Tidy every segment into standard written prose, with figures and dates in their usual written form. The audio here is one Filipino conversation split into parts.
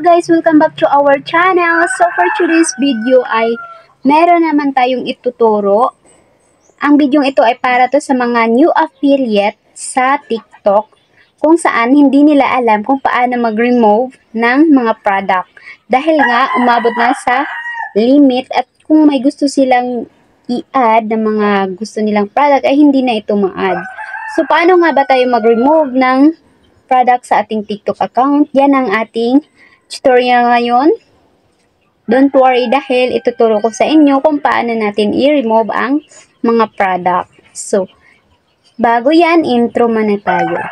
Guys, welcome back to our channel. So for today's video ay meron naman tayong ituturo. Ang video ito ay para to sa mga new affiliate sa TikTok kung saan hindi nila alam kung paano mag-remove ng mga product. Dahil nga umabot na sa limit at kung may gusto silang i-add ng mga gusto nilang product ay hindi na ito ma-add. So paano nga ba tayo mag-remove ng product sa ating TikTok account? Yan ang ating tutorial ngayon. Don't worry dahil ituturo ko sa inyo kung paano natin i-remove ang mga product. So, bago yan, intro muna tayo.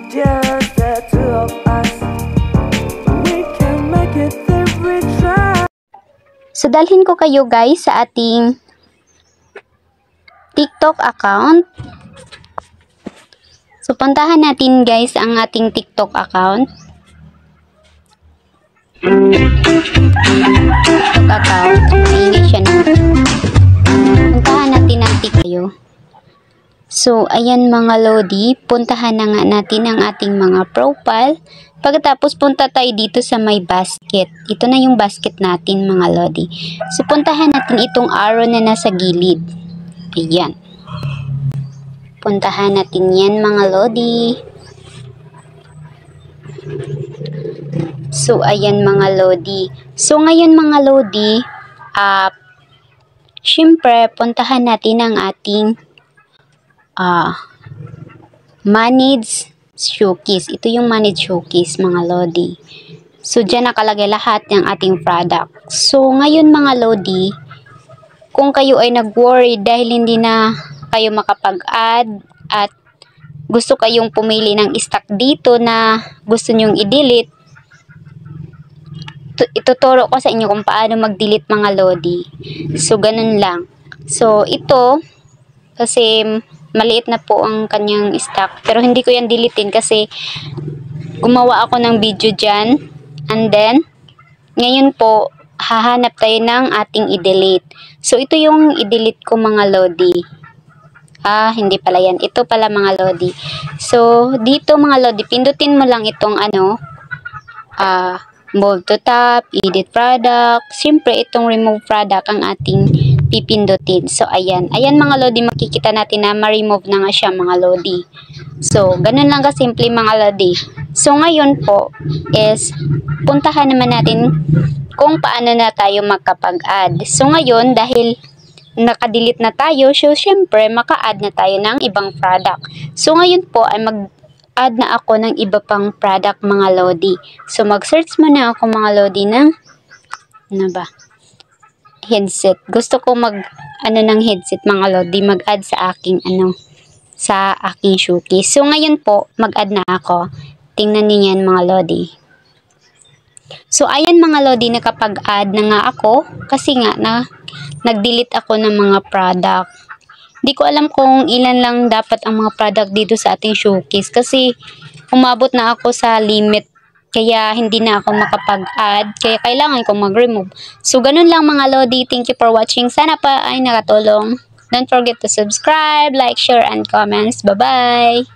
Just the two of us. We can make it if we try. So, dalhin ko kayo guys sa ating TikTok account. So, puntahan natin guys ang ating TikTok account. TikTok account. Maingay siya na. Puntahan natin ang TikTok. So, ayan mga lodi. Puntahan na nga natin ang ating mga profile. Pagkatapos, punta tayo dito sa may basket. Ito na yung basket natin mga lodi. So, puntahan natin itong arrow na nasa gilid. Ayan. Puntahan natin yan mga lodi. So, ayan mga lodi. So, ngayon mga lodi, syempre, puntahan natin ang ating manage showcase. Ito yung manage showcase mga lodi. So, dyan nakalagay lahat ng ating product. So, ngayon mga lodi, kung kayo ay nag-worry dahil hindi na kayo makapag-add at gusto kayong pumili ng stock dito na gusto nyong i-delete, ituturo ko sa inyo kung paano mag-delete mga lodi. So, ganun lang. So, ito, kasi maliit na po ang kanyang stock. Pero hindi ko yan deletein kasi gumawa ako ng video dyan. And then, ngayon po, hahanap tayo ng ating i-delete. So, ito yung i-delete ko mga lodi. Hindi pala yan. Ito pala mga lodi. So, dito mga lodi, pindutin mo lang itong move to top, edit product. Siyempre, itong remove product ang ating pipindutin. So, ayan. Ayan mga lodi, makikita natin na ma-remove na nga siya mga lodi. So, ganun lang kasimple mga lodi. So, ngayon po is, puntahan naman natin kung paano na tayo magkapag-add. So, ngayon, dahil naka-delete na tayo, so, syempre, maka-add na tayo ng ibang product. So, ngayon po, ay mag-add na ako ng iba pang product, mga lodi. So, mag-search muna ako, mga lodi, ng, headset. Gusto ko ng headset, mga lodi, mag-add sa aking, sa aking showcase. So, ngayon po, mag-add na ako. Tingnan niyo yan, mga lodi. So, ayan mga lodi, nakapag-add na nga ako kasi nga nag-delete ako ng mga product. Hindi ko alam kung ilan lang dapat ang mga product dito sa ating showcase kasi umabot na ako sa limit kaya hindi na ako makapag-add kaya kailangan kong mag-remove. So, ganun lang mga lodi. Thank you for watching. Sana pa ay nakatulong. Don't forget to subscribe, like, share, and comments. Bye-bye!